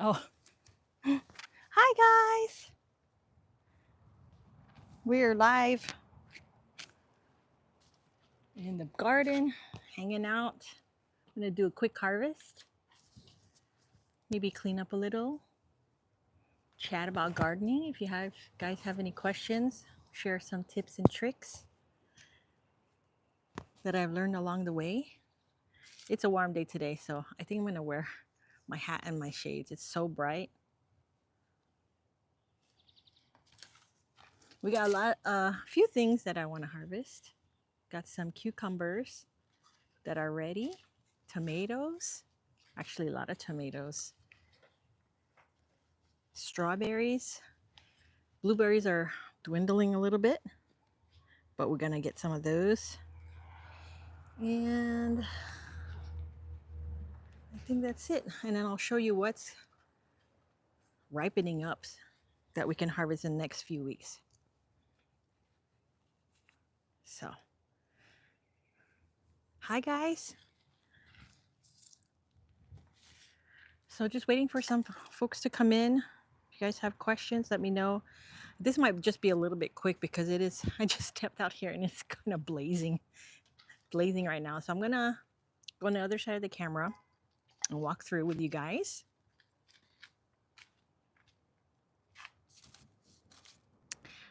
Oh, hi guys. We're live in the garden, hanging out. I'm gonna do a quick harvest, maybe clean up a little, chat about gardening. If you guys have any questions, share some tips and tricks that I've learned along the way. It's a warm day today, so I think I'm gonna wear my hat and my shades. It's so bright. We got a few things that I want to harvest. Got some cucumbers that are ready, tomatoes, actually a lot of tomatoes, strawberries, blueberries are dwindling a little bit, but we're gonna get some of those. And I think that's it. And then I'll show you what's ripening up that we can harvest in the next few weeks. So, hi guys. So just waiting for some folks to come in. If you guys have questions, let me know. This might just be a little bit quick because it is, I just stepped out here and it's kind of blazing right now. So I'm gonna go on the other side of the camera and walk through with you guys.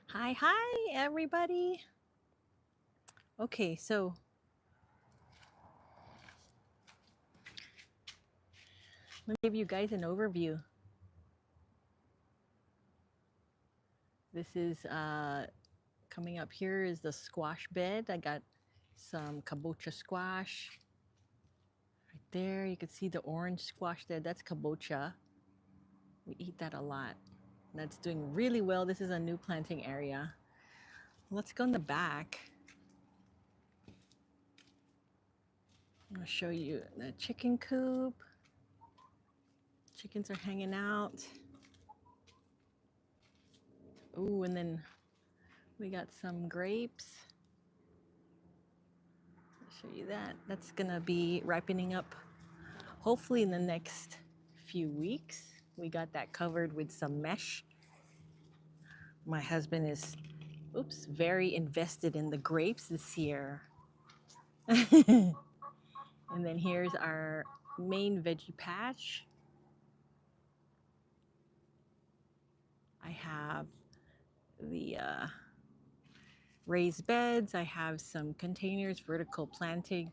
Hi everybody. Okay, so let me give you guys an overview. This is coming up here is the squash bed. I got some kabocha squash right there. You can see the orange squash there. That's kabocha. We eat that a lot. That's doing really well. This is a new planting area. Let's go in the back. I'll show you the chicken coop. Chickens are hanging out. Ooh, and then we got some grapes. I'll show you that. That's gonna be ripening up hopefully in the next few weeks. We got that covered with some mesh. My husband is, very invested in the grapes this year. And then here's our main veggie patch. I have the raised beds. I have some containers, vertical planting,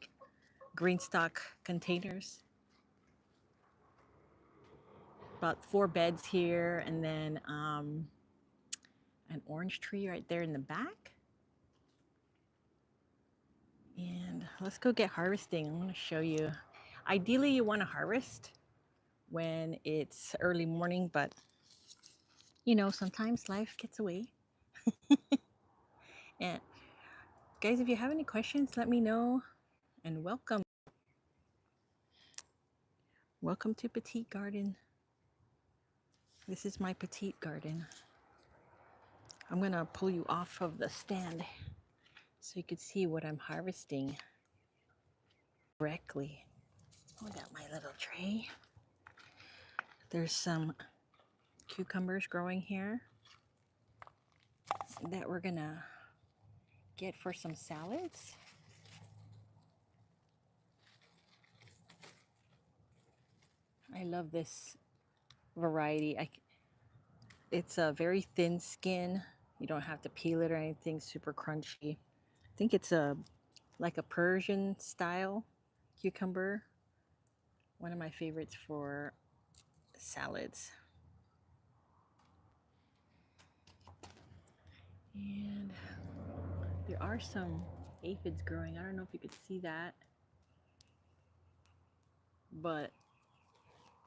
green stock containers. About 4 beds here, and then an orange tree right there in the back. And let's go get harvesting. I'm going to show you. Ideally, you want to harvest when it's early morning, but you know, sometimes life gets away. And guys, if you have any questions, let me know. And welcome. Welcome to Petite Garden. This is my petite garden. I'm going to pull you off of the stand so you can see what I'm harvesting correctly. I got my little tray. There's some cucumbers growing here that we're gonna get for some salads. I love this variety. It's a very thin skin. You don't have to peel it or anything. Super crunchy. I think it's like a Persian style cucumber. One of my favorites for salads. And there are some aphids growing. I don't know if you could see that, but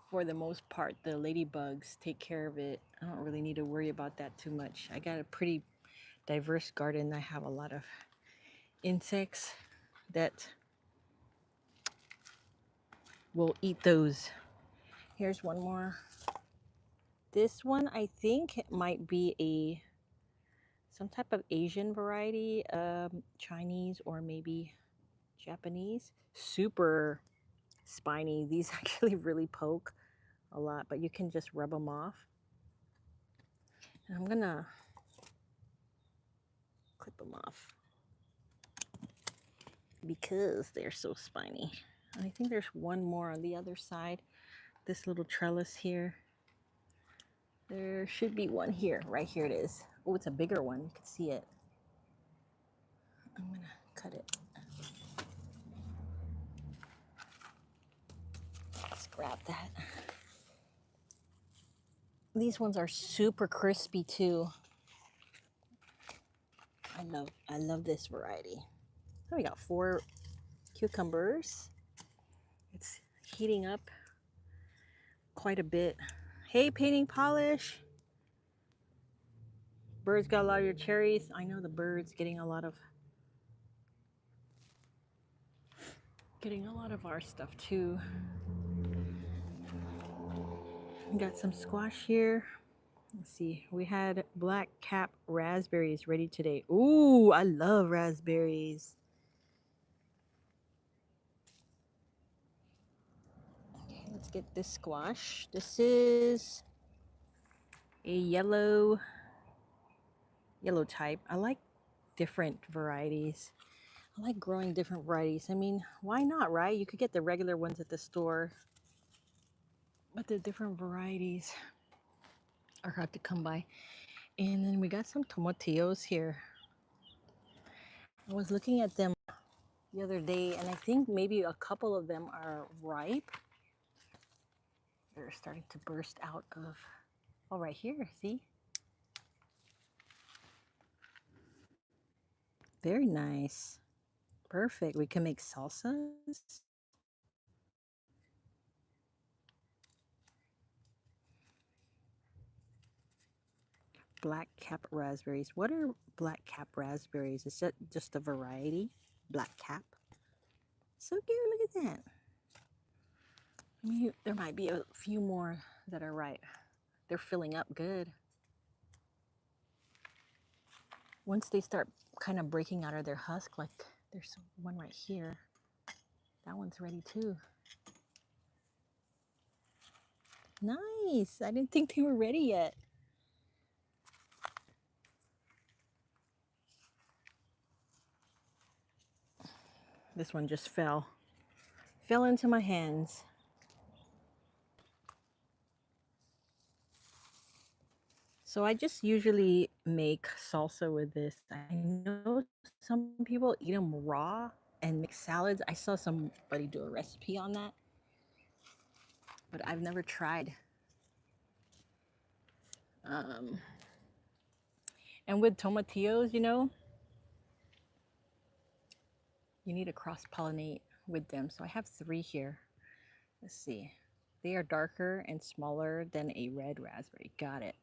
for the most part, the ladybugs take care of it. I don't really need to worry about that too much. I got a pretty diverse garden. I have a lot of insects that will eat those. Here's one more. This one, I think it might be some type of Asian variety, Chinese or maybe Japanese. Super spiny. These actually really poke. a lot, but you can just rub them off. And I'm gonna clip them off because they're so spiny. And I think there's one more on the other side. This little trellis here. There should be one here. Right here it is. Oh, it's a bigger one. You can see it. I'm gonna cut it. Let's grab that. These ones are super crispy too. I love this variety. So we got 4 cucumbers. It's heating up quite a bit. Hey, painting polish. Birds got a lot of your cherries. I know the birds getting a lot of our stuff too. We got some squash here. Let's see. We had black cap raspberries ready today. Ooh, I love raspberries. Okay, let's get this squash. This is a yellow type. I like different varieties. I like growing different varieties. I mean, why not, right? You could get the regular ones at the store, but the different varieties are hard to come by. And then we got some tomatillos here. I was looking at them the other day, and I think maybe a couple of them are ripe. They're starting to burst out of, oh, right here, see? Very nice. Perfect. We can make salsas. Black cap raspberries. What are black cap raspberries? Is that just a variety? Black cap. So cute. Look at that. I mean, there might be a few more that are ripe. They're filling up good. Once they start kind of breaking out of their husk, like there's one right here. That one's ready too. Nice. I didn't think they were ready yet. This one just fell into my hands. So I just usually make salsa with this. I know some people eat them raw and make salads. I saw somebody do a recipe on that, but I've never tried. And with tomatillos, you know, you need to cross-pollinate with them. So I have 3 here. Let's see. They are darker and smaller than a red raspberry. Got it.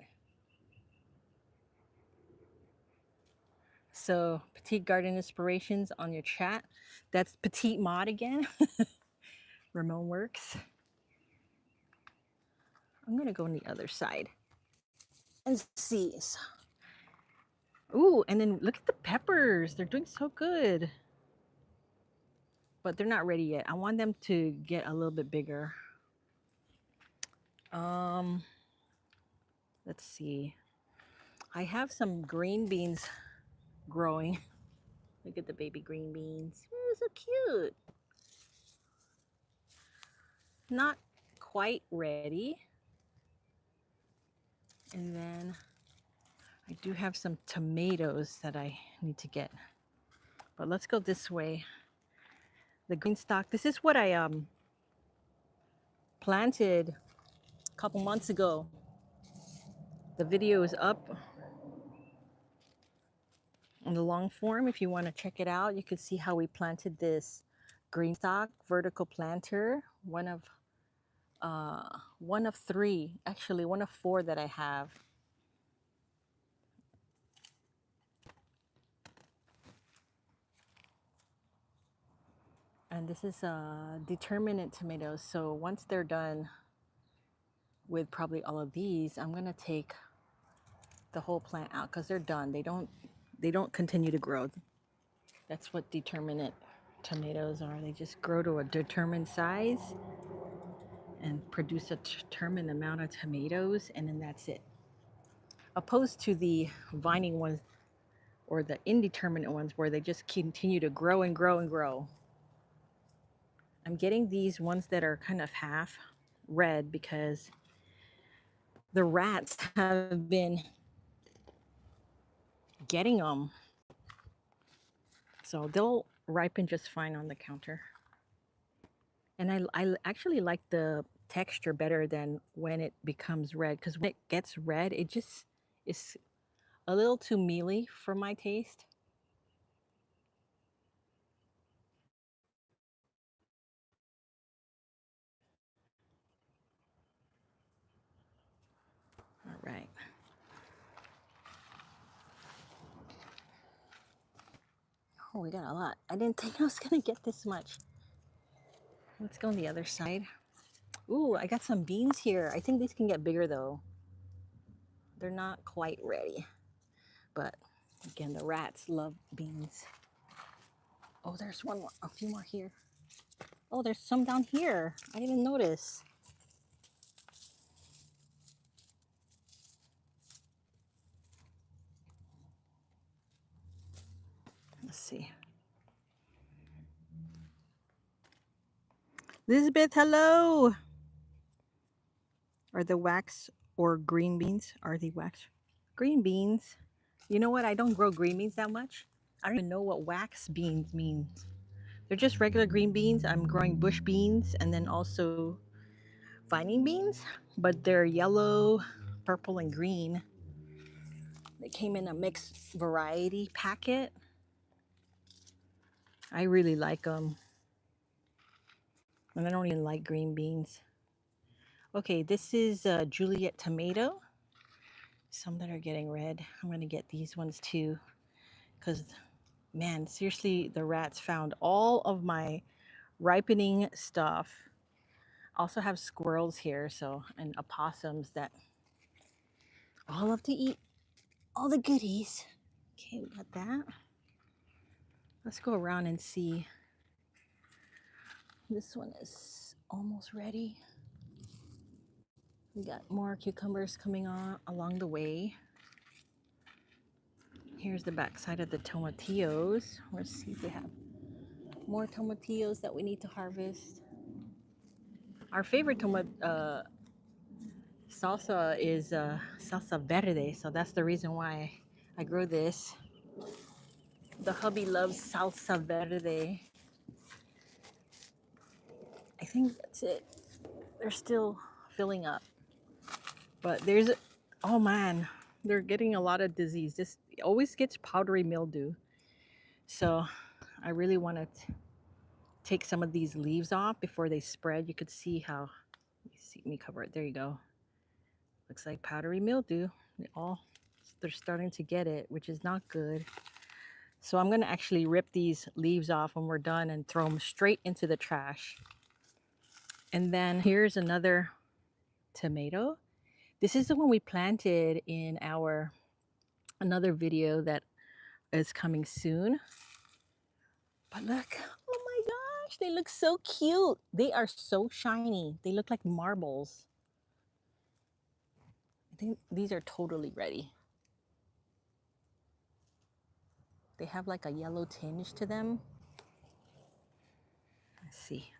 So Petite Garden Inspirations on your chat. That's Petite Mod again. Ramon Works. I'm gonna go on the other side and see. Ooh, and then look at the peppers. They're doing so good. But they're not ready yet. I want them to get a little bit bigger. Let's see. I have some green beans growing. Look at the baby green beans. Oh, so cute. Not quite ready. And then I do have some tomatoes that I need to get. But let's go this way. The green stock. This is what I planted a couple months ago. The video is up on the long form. If you want to check it out, you can see how we planted this green stock vertical planter. One of 3, actually one of 4 that I have. And this is determinate tomatoes. So once they're done with probably all of these, I'm gonna take the whole plant out because they're done. They don't continue to grow. That's what determinate tomatoes are. They just grow to a determined size and produce a determined amount of tomatoes, and then that's it. Opposed to the vining ones or the indeterminate ones where they just continue to grow and grow and grow. I'm getting these ones that are kind of half red because the rats have been getting them. So they'll ripen just fine on the counter. And I actually like the texture better than when it becomes red, because when it gets red, it just is a little too mealy for my taste. All right. Oh, we got a lot. I didn't think I was gonna get this much. Let's go on the other side. Ooh, I got some beans here. I think these can get bigger though. They're not quite ready, but again, the rats love beans. Oh, there's one more, a few more here. Oh, there's some down here. I didn't notice. Let's see. Elizabeth, hello. Are the wax or green beans? Are the wax green beans? You know what? I don't grow green beans that much. I don't even know what wax beans means. They're just regular green beans. I'm growing bush beans and then also vining beans, but they're yellow, purple, and green. They came in a mixed variety packet. I really like them. And I don't even like green beans. Okay, this is Juliet tomato. Some that are getting red. I'm going to get these ones too. Because, man, seriously, the rats found all of my ripening stuff. I also have squirrels here, so, and opossums that all love to eat all the goodies. Okay, we got that. Let's go around and see. This one is almost ready. We got more cucumbers coming on along the way. Here's the back side of the tomatillos. Let's see if we have more tomatillos that we need to harvest. Our favorite salsa is salsa verde, so that's the reason why I grow this. The hubby loves salsa verde. I think that's it. They're still filling up, but there's, oh man, they're getting a lot of disease. This always gets powdery mildew, so I really want to take some of these leaves off before they spread. You could see how, see me cover it. There you go. Looks like powdery mildew. They're starting to get it, which is not good. So I'm going to actually rip these leaves off when we're done and throw them straight into the trash. And then here's another tomato. This is the one we planted in our another video that is coming soon. But look, oh my gosh, they look so cute. They are so shiny. They look like marbles. I think these are totally ready. They have like a yellow tinge to them. Let's see.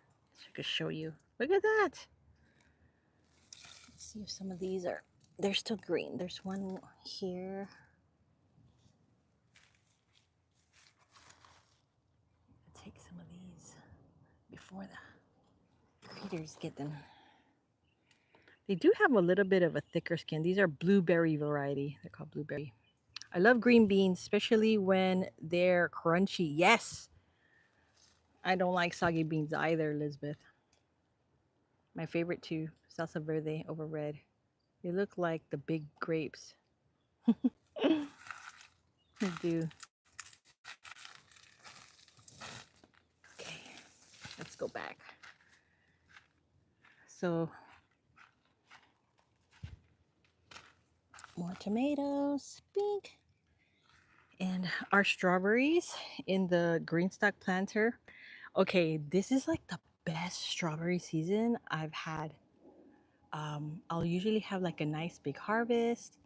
I could show you. Look at that. Let's see if some of these are, they're still green. There's one here. I'll take some of these before the critters get them. They do have a little bit of a thicker skin. These are blueberry variety. They're called blueberry. I love green beans, especially when they're crunchy. Yes. I don't like soggy beans either, Elizabeth. My favorite too, salsa verde over red. They look like the big grapes. They do. Okay, let's go back. So, more tomatoes, pink. And our strawberries in the greenstock planter. Okay, this is like the best strawberry season I've had I'll usually have like a nice big harvest,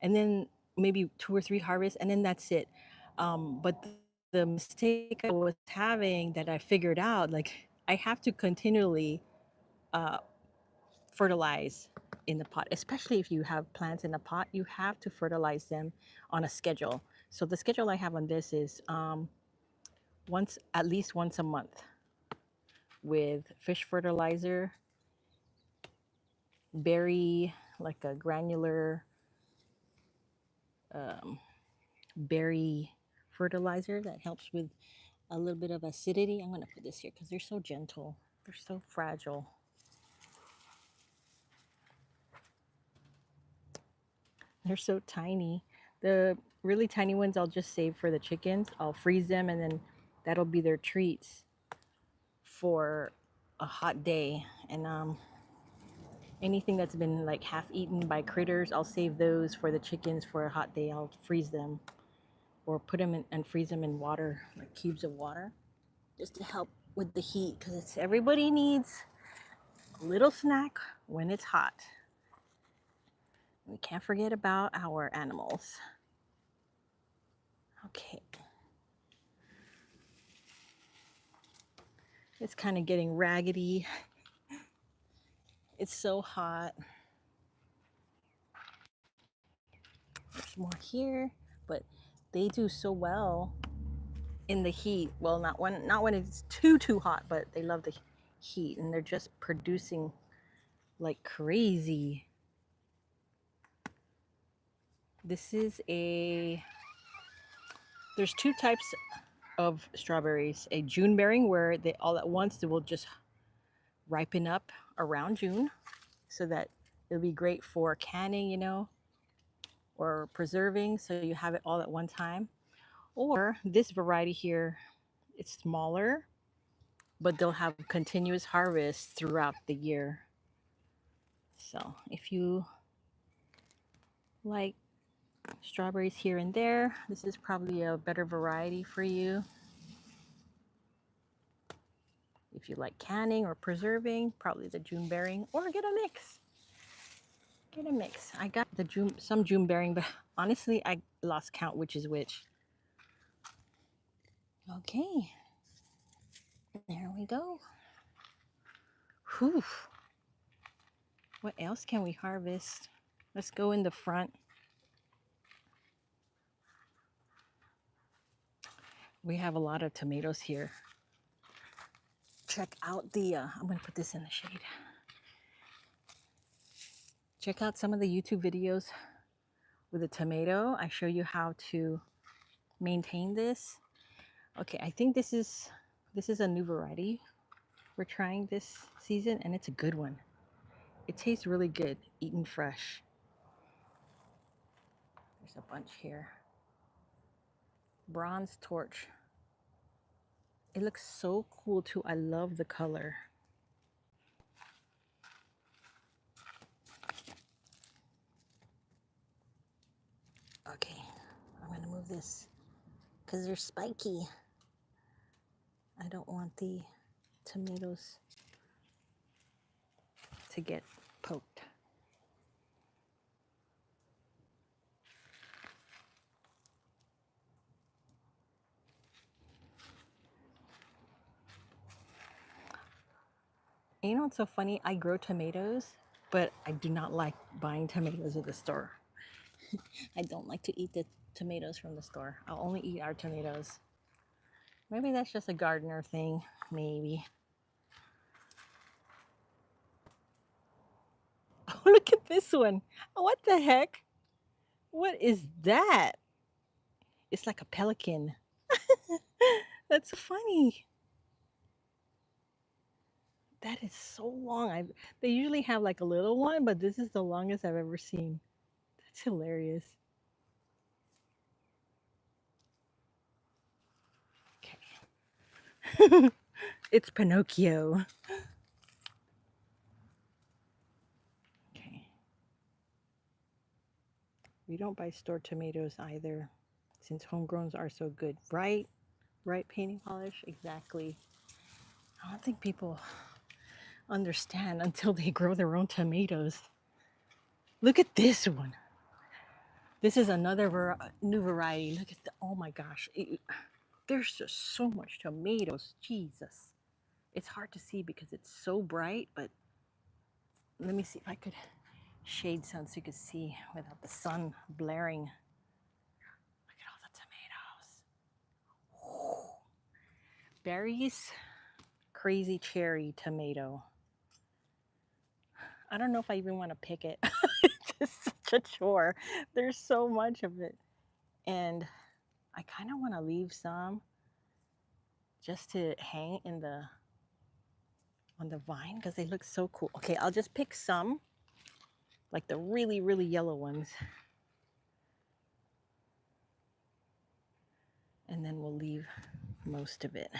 and then maybe 2 or 3 harvests, and then that's it. But the mistake I was having that I figured out, like I have to continually uh, fertilize in the pot, especially if you have plants in a pot. You have to fertilize them on a schedule. So the schedule I have on this is once, at least once a month, with fish fertilizer, berry, like a granular um, berry fertilizer that helps with a little bit of acidity. I'm going to put this here because they're so gentle. They're so fragile. They're so tiny. The really tiny ones I'll just save for the chickens. I'll freeze them, and then that'll be their treats for a hot day. And anything that's been like half eaten by critters, I'll save those for the chickens for a hot day. I'll freeze them or put them in and freeze them in water, like cubes of water, just to help with the heat, because everybody needs a little snack when it's hot. We can't forget about our animals. Okay. It's kind of getting raggedy. It's so hot. There's more here, but they do so well in the heat. Well, not when it's too hot, but they love the heat, and they're just producing like crazy. This is there's two types of strawberries. A June bearing, where they all at once they will just ripen up around June, so that it'll be great for canning, or preserving, so you have it all at one time. Or this variety here, it's smaller, but they'll have continuous harvest throughout the year. So if you like strawberries here and there, this is probably a better variety for you. If you like canning or preserving, probably the June bearing, or get a mix. Get a mix. I got some June bearing, but honestly, I lost count which is which. Okay, there we go. Whew. What else can we harvest? Let's go in the front. We have a lot of tomatoes here. Check out I'm going to put this in the shade. Check out some of the YouTube videos with the tomato. I show you how to maintain this. Okay, I think this is a new variety we're trying this season, and it's a good one. It tastes really good, eaten fresh. There's a bunch here. Bronze torch. It looks so cool too. I love the color. Okay, I'm gonna move this because they're spiky. I don't want the tomatoes to get poked. You know what's so funny? I grow tomatoes, but I do not like buying tomatoes at the store. I don't like to eat the tomatoes from the store. I'll only eat our tomatoes. Maybe that's just a gardener thing, maybe. Oh, look at this one. What the heck? What is that? It's like a pelican. That's funny. That is so long. They usually have like a little one, but this is the longest I've ever seen. That's hilarious. Okay. It's Pinocchio. Okay. We don't buy store tomatoes either, since homegrowns are so good. Right painting polish, exactly. I don't think people understand until they grow their own tomatoes. Look at this one. This is another new variety. Look at the, oh my gosh. There's just so much tomatoes. Jesus. It's hard to see because it's so bright, but let me see if I could shade some so you could see without the sun blaring. Look at all the tomatoes. Berries, crazy cherry tomato. I don't know if I even want to pick it. It's just such a chore. There's so much of it. And I kind of want to leave some just to hang in the on the vine because they look so cool. Okay, I'll just pick some, like the really, really yellow ones. And then we'll leave most of it.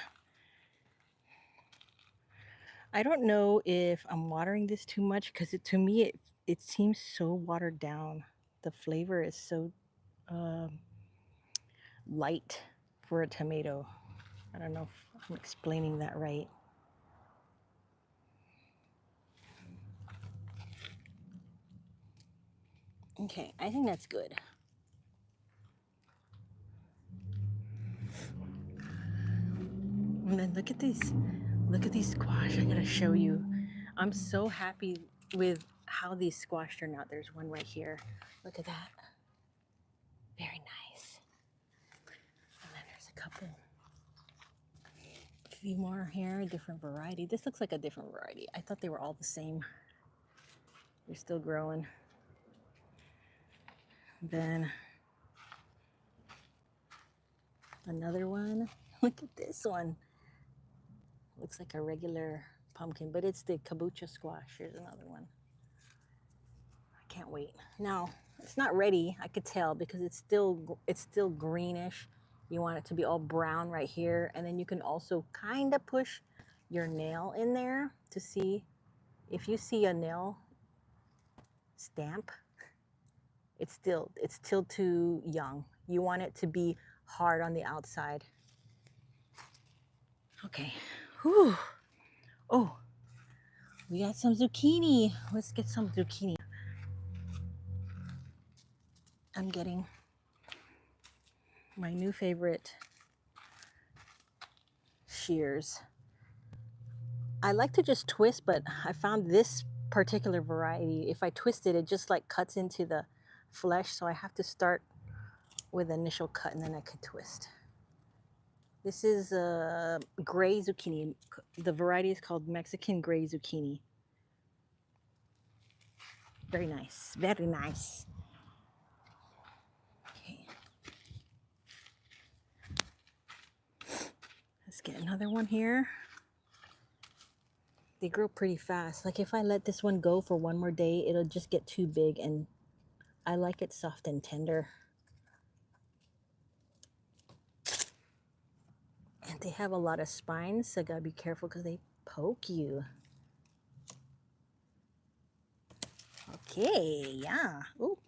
I don't know if I'm watering this too much because to me it seems so watered down. The flavor is so light for a tomato. I don't know if I'm explaining that right. Okay, I think that's good. And then look at these squash. I gotta show you. I'm so happy with how these squash turned out. There's one right here. Look at that. Very nice. And then there's a couple. A few more here, different variety. This looks like a different variety. I thought they were all the same. They're still growing. Then another one. Look at this one. Looks like a regular pumpkin, but it's the kabocha squash. Here's another one. I can't wait. Now, it's not ready, I could tell, because it's still greenish. You want it to be all brown right here, and then you can also kind of push your nail in there to see if you see a nail stamp. It's still too young. You want it to be hard on the outside. Okay. Whew. Oh, we got some zucchini. Let's get some zucchini. I'm getting my new favorite shears. I like to just twist, but I found this particular variety, if I twist it, it just like cuts into the flesh. So I have to start with initial cut and then I can twist. This is a gray zucchini. The variety is called Mexican gray zucchini. Very nice, very nice. Okay. Let's get another one here. They grow pretty fast. Like if I let this one go for one more day, it'll just get too big, and I like it soft and tender. And they have a lot of spines, so I gotta be careful because they poke you. Okay, yeah. Ooh.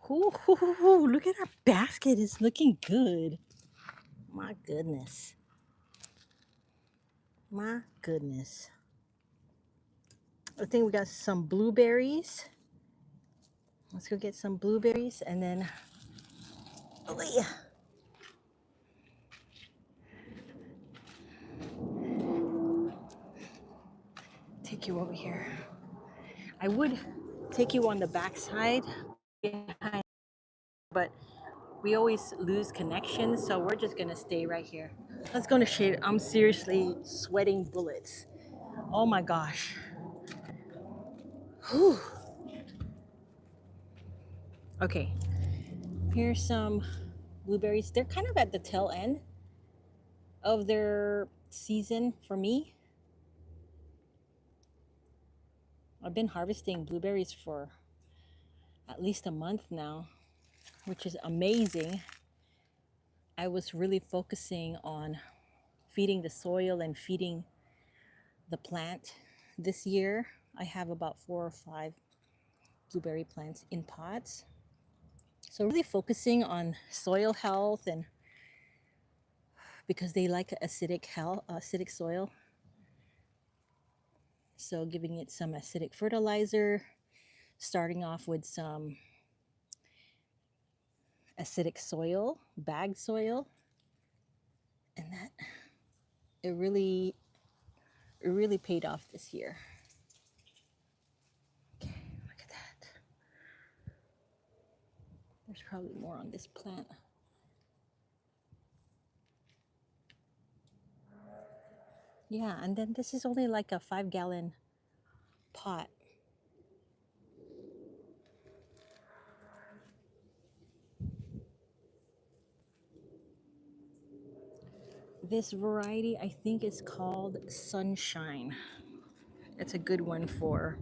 Ooh, look at our basket. It's looking good. My goodness. My goodness. I think we got some blueberries. Let's go get some blueberries and then, oh yeah. Take you over here. I would take you on the back side behind, but we always lose connection, so we're just gonna stay right here. Let's go in the shade. I'm seriously sweating bullets. Oh my gosh. Whew. Okay, here's some blueberries. They're kind of at the tail end of their season for me. I've been harvesting blueberries for at least a month now, which is amazing. I was really focusing on feeding the soil and feeding the plant this year. I have about 4 or 5 blueberry plants in pots. So really focusing on soil health, and because they like acidic soil. So giving it some acidic fertilizer, starting off with some acidic soil, bag soil, and that it really paid off this year. Okay, look at that. There's probably more on this plant. Yeah, and then this is only like a 5-gallon pot. This variety, I think, is called Sunshine. It's a good one for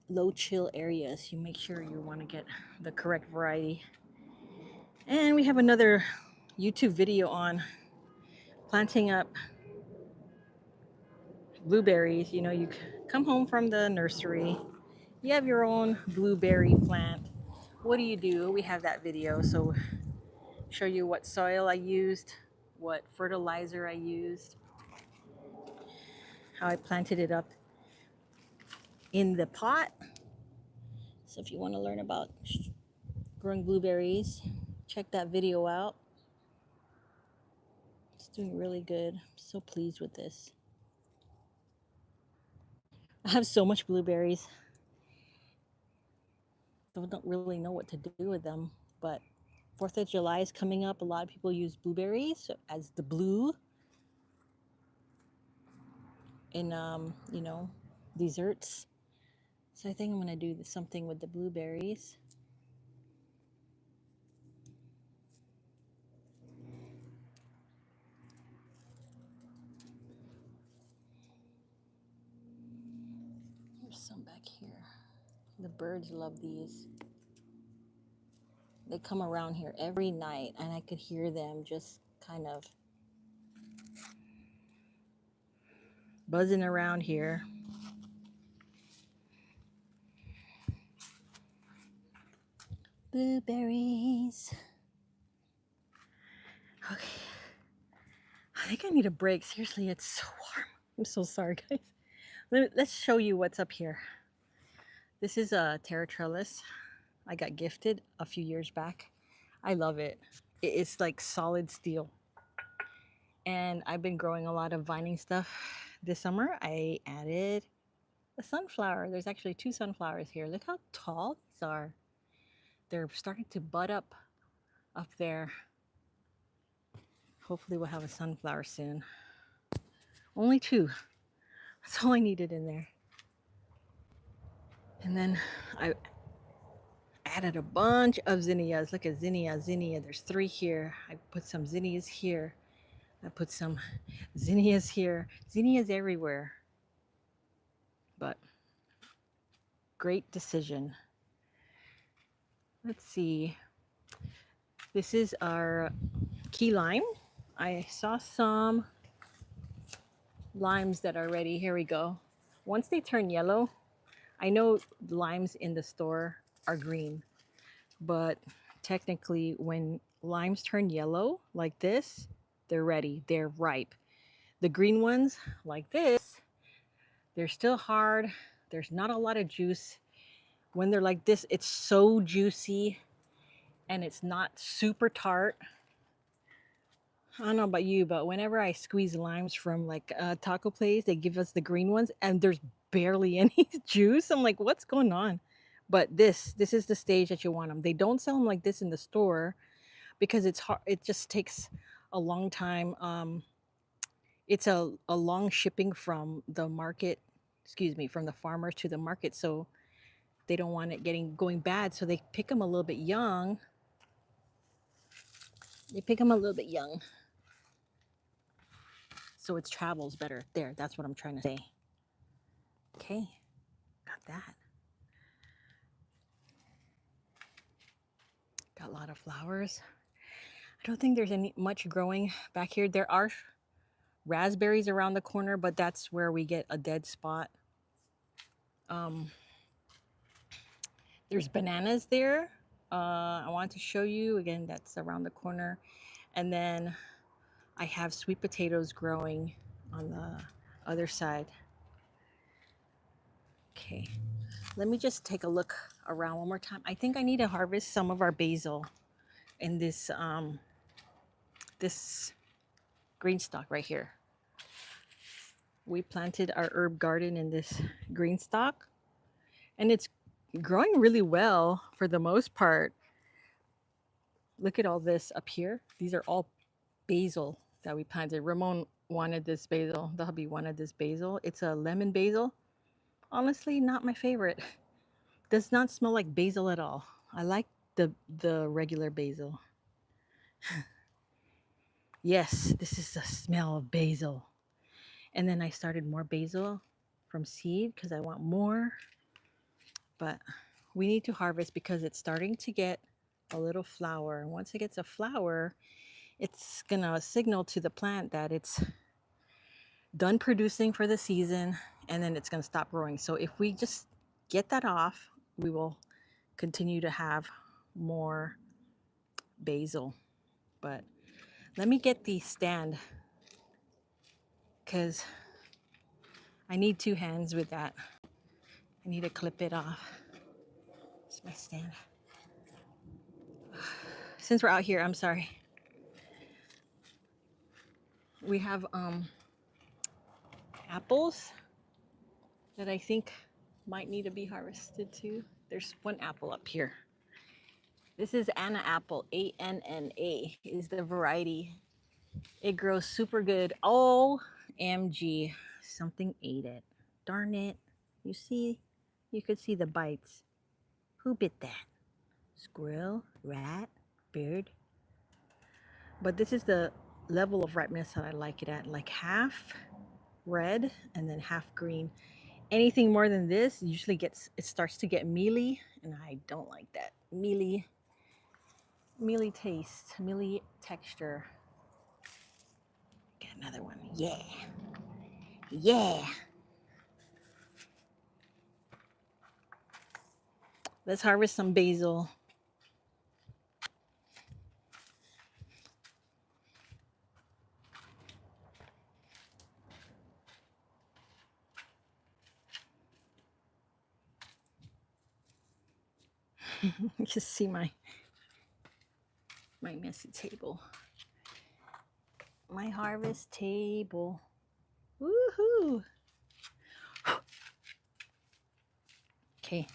low chill areas. You make sure you want to get the correct variety. And we have another YouTube video on planting up blueberries. You know, you come home from the nursery, you have your own blueberry plant. What do? We have that video. So show you what soil I used, what fertilizer I used, how I planted it up in the pot. So if you want to learn about growing blueberries, check that video out. It's doing really good. I'm so pleased with this. I have so much blueberries. I don't really know what to do with them, but 4th of July is coming up. A lot of people use blueberries as the blue in you know, desserts. So I think I'm gonna do something with the blueberries. There's some back here. The birds love these. They come around here every night, and I could hear them just kind of buzzing around here. Blueberries. Okay. I think I need a break. Seriously, it's so warm. I'm so sorry, guys. Let's show you what's up here. This is a terra trellis I got gifted a few years back. I love it. It's like solid steel. And I've been growing a lot of vining stuff. This summer, I added a sunflower. There's actually 2 sunflowers here. Look how tall these are. They're starting to bud up there. Hopefully we'll have a sunflower soon. Only 2. That's all I needed in there. And then I added a bunch of zinnias. Look at zinnia. There's 3 here. I put some zinnias here. I put some zinnias here. Zinnias everywhere. But great decision. Let's see. This is our key lime. I saw some limes that are ready. Here we go. Once they turn yellow, I know limes in the store are green, but technically when limes turn yellow like this, they're ready. They're ripe. The green ones like this, they're still hard. There's not a lot of juice. When they're like this, it's so juicy and it's not super tart. I don't know about you, but whenever I squeeze limes from like a taco place, they give us the green ones and there's barely any juice. I'm like, what's going on? But this is the stage that you want them. They don't sell them like this in the store because it's hard. It just takes a long time. It's a long shipping from the market, from the farmers to the market. So they don't want it going bad. So they pick them a little bit young. So it travels better. There, that's what I'm trying to say. Okay, got that. Got a lot of flowers. I don't think there's much growing back here. There are raspberries around the corner, but that's where we get a dead spot. There's bananas there. I wanted to show you again. That's around the corner, and then I have sweet potatoes growing on the other side. Okay, let me just take a look around one more time. I think I need to harvest some of our basil in this green stalk right here. We planted our herb garden in this green stalk, and it's growing really well for the most part. Look at all this up here. These are all basil that we planted. Ramon wanted this basil. The hubby wanted this basil. It's a lemon basil. Honestly, not my favorite. Does not smell like basil at all. I like the regular basil. Yes, this is the smell of basil. And then I started more basil from seed because I want more. But we need to harvest because it's starting to get a little flower. Once it gets a flower, it's gonna signal to the plant that it's done producing for the season, and then it's gonna stop growing. So if we just get that off, we will continue to have more basil. But let me get the stand because I need two hands with that. I need to clip it off. It's my stand. Since we're out here, I'm sorry. We have apples that I think might need to be harvested too. There's one apple up here. This is Anna apple, ANNA is the variety. It grows super good. OMG, something ate it. Darn it. You see, you could see the bites. Who bit that? Squirrel, rat, bird. But this is the level of ripeness that I like it at, like half red and then half green. Anything more than this usually it starts to get mealy, and I don't like that mealy taste, mealy texture. Get another one. Yeah. Yeah. Let's harvest some basil. Just see my messy table. My harvest table. Woohoo! Okay.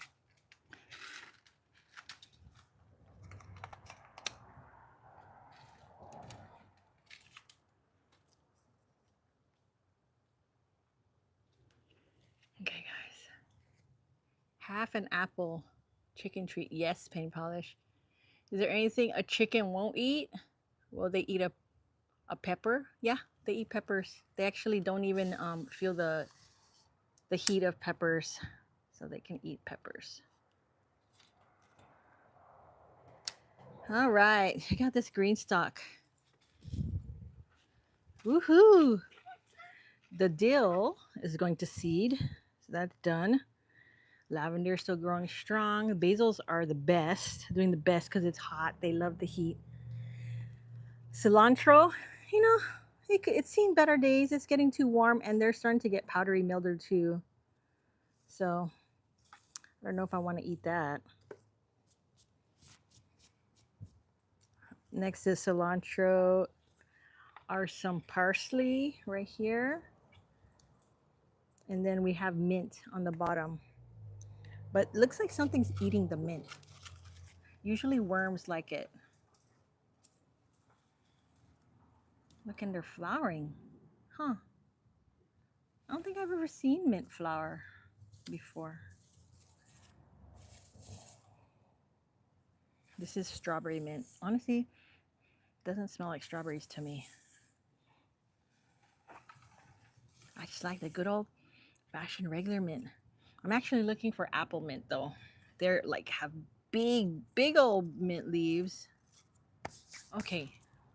Okay, guys. Half an apple chicken treat. Yes, paint polish. Is there anything a chicken won't eat? Well, they eat a pepper. Yeah, they eat peppers. They actually don't even feel the heat of peppers, so they can eat peppers. All right, I got this green stalk. Woohoo! The dill is going to seed, so that's done. Lavender is still growing strong. Basils are the best, doing the best because it's hot. They love the heat. Cilantro, you know, it's seen better days. It's getting too warm, and they're starting to get powdery mildew too. So I don't know if I want to eat that. Next is cilantro are some parsley right here. And then we have mint on the bottom. But it looks like something's eating the mint. Usually worms like it. Look, and they're flowering. Huh. I don't think I've ever seen mint flower before. This is strawberry mint. Honestly, doesn't smell like strawberries to me. I just like the good old fashioned regular mint. I'm actually looking for apple mint though. They're like have big old mint leaves. Okay,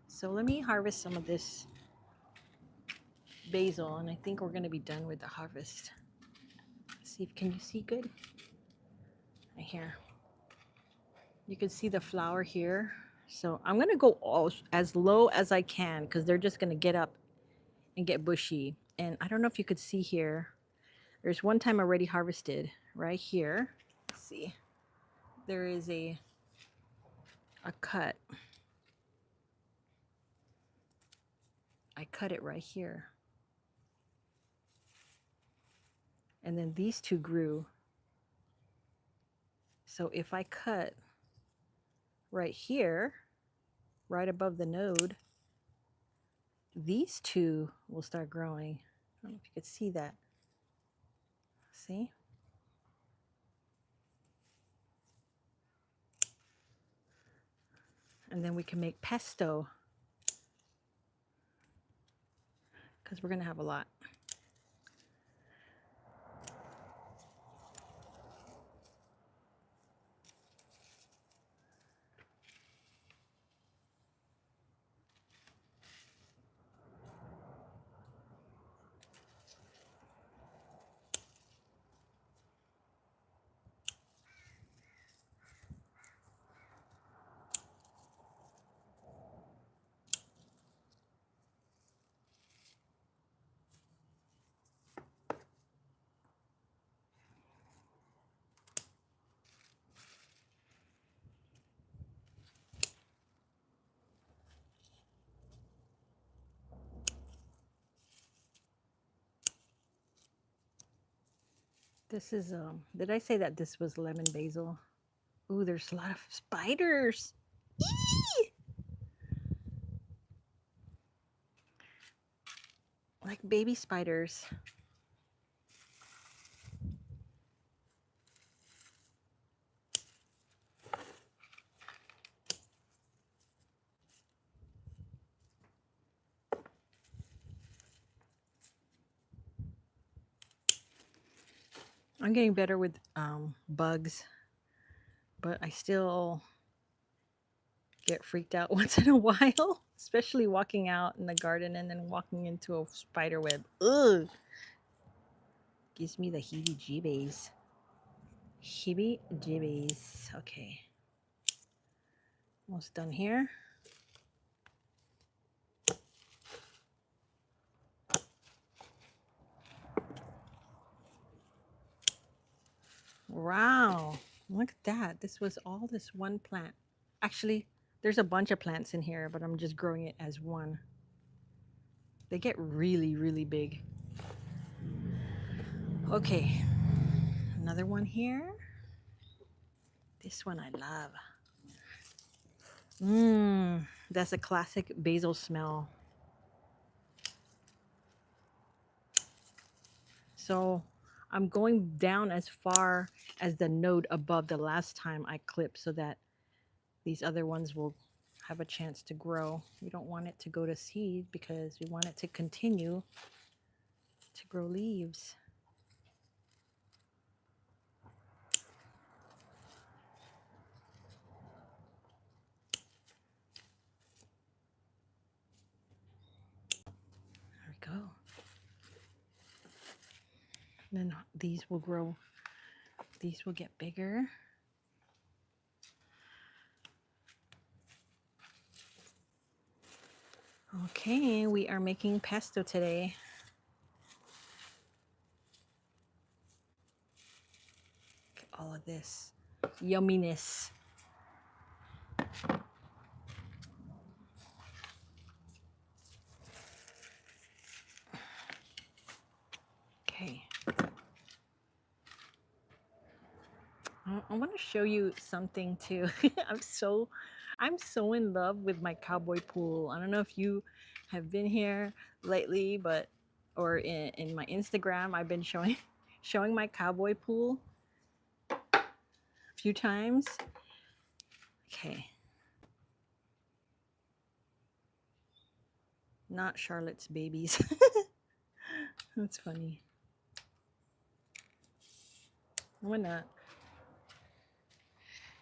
so let me harvest some of this basil, and I think we're gonna be done with the harvest. Let's see, can you see good? Right here. You can see the flower here. So I'm gonna go as low as I can because they're just gonna get up and get bushy. And I don't know if you could see here. There's one time already harvested right here. Let's see. There is a cut. I cut it right here. And then these two grew. So if I cut right here, right above the node, these two will start growing. I don't know if you could see that. See? And then we can make pesto because we're going to have a lot. This is, did I say that this was lemon basil? Ooh, there's a lot of spiders. Eee! Like baby spiders. I'm getting better with bugs, but I still get freaked out once in a while, especially walking out in the garden and then walking into a spider web. Ugh! Gives me the heebie-jeebies. Heebie-jeebies. Okay. Almost done here. Wow. Look at that. This was all this one plant. Actually, there's a bunch of plants in here, but I'm just growing it as one. They get really, really big. Okay. Another one here. This one I love. Mmm. That's a classic basil smell. So I'm going down as far as the node above the last time I clipped so that these other ones will have a chance to grow. We don't want it to go to seed because we want it to continue to grow leaves. There we go. Then these will grow. These will get bigger. Okay, we are making pesto today. Look at all of this yumminess. Okay. I want to show you something too. I'm so in love with my cowboy pool. I don't know if you have been here lately, but or in my Instagram, I've been showing my cowboy pool a few times. Okay. Not Charlotte's babies. That's funny. Why not?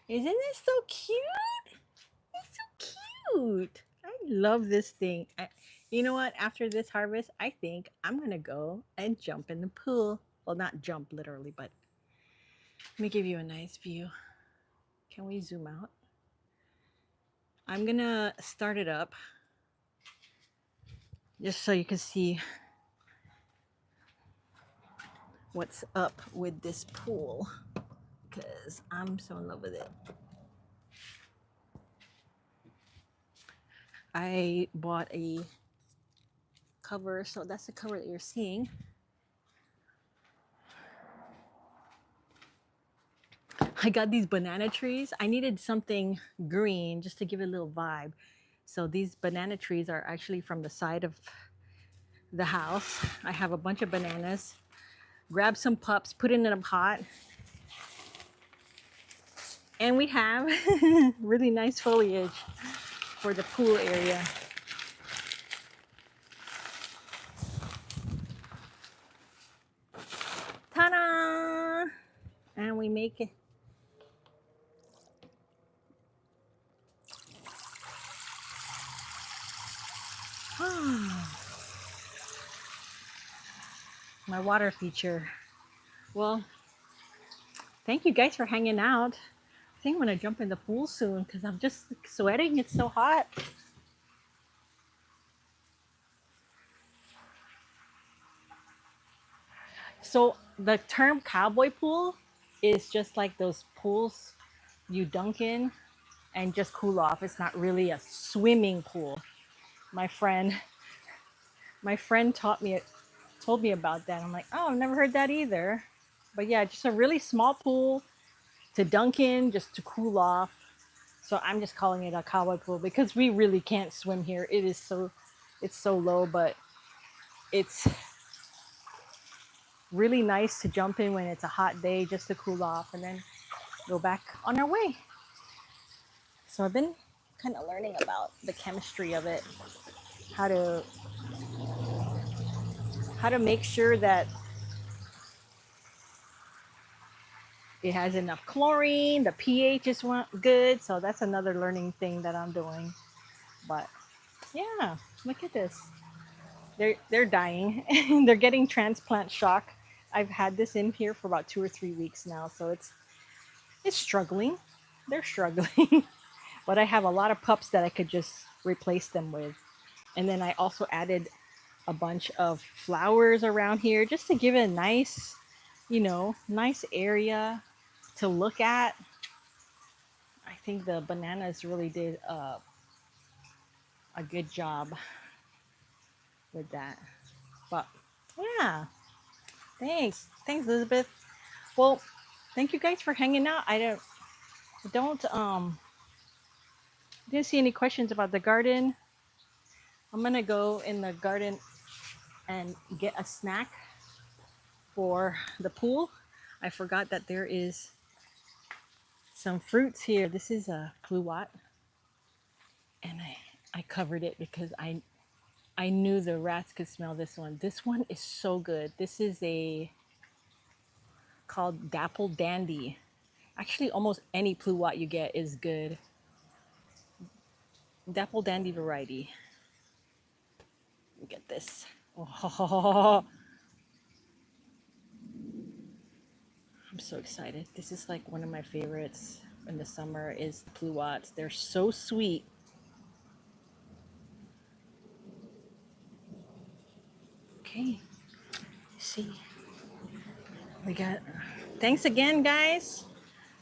Isn't it so cute? It's so cute. I love this thing. You know what? After this harvest, I think I'm going to go and jump in the pool. Well, not jump literally, but let me give you a nice view. Can we zoom out? I'm gonna start it up just so you can see what's up with this pool, because I'm so in love with it. I bought a cover, so that's the cover that you're seeing. I got these banana trees. I needed something green just to give it a little vibe. So these banana trees are actually from the side of the house. I have a bunch of bananas. Grab some pups, put it in a pot, and we have really nice foliage for the pool area. Ta-da! And we make it. My water feature. Well, thank you guys for hanging out. I think I'm gonna jump in the pool soon because I'm just sweating. It's so hot. So the term cowboy pool is just like those pools you dunk in and just cool off. It's not really a swimming pool. My friend, my friend told me about that. I'm like, oh, I've never heard that either. But yeah, just a really small pool to dunk in, just to cool off. So I'm just calling it a cowboy pool because we really can't swim here. It's so low, but it's really nice to jump in when it's a hot day just to cool off and then go back on our way. So I've been kind of learning about the chemistry of it, how to make sure that it has enough chlorine, the pH is good. So that's another learning thing that I'm doing. But yeah, look at this. They're dying. They're getting transplant shock. I've had this in here for about 2 or 3 weeks now, so it's struggling. They're struggling. But I have a lot of pups that I could just replace them with. And then I also added a bunch of flowers around here just to give it a nice, nice area to look at. I think the bananas really did a good job with that. But yeah, thanks, Elizabeth. Well, thank you guys for hanging out. I don't didn't see any questions about the garden. I'm gonna go in the garden and get a snack for the pool. I forgot that there is some fruits here. This is a pluot, and I covered it because I knew the rats could smell this one. This one is so good. This is a called Dapple Dandy. Actually, almost any pluot you get is good. Dapple Dandy variety. Get this. Oh, I'm so excited. This is like one of my favorites in the summer is pluots. They're so sweet. Okay, see, we got. Thanks again, guys,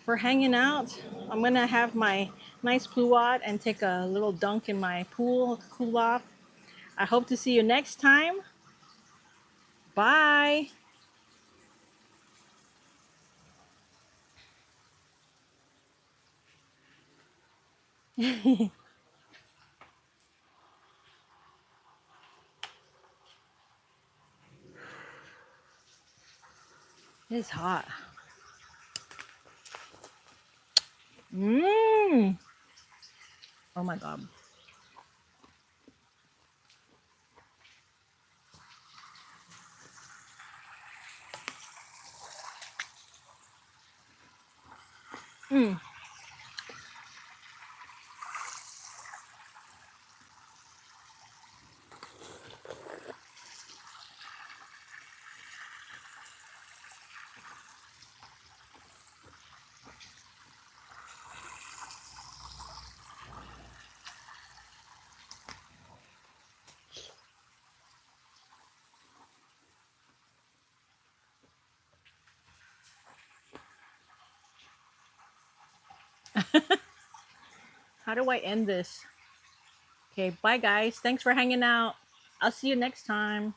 for hanging out. I'm gonna have my nice pluot and take a little dunk in my pool, cool off. I hope to see you next time. Bye. It's hot. Mmm. Oh my God. Mm. How do I end this? Okay, bye guys. Thanks for hanging out. I'll see you next time.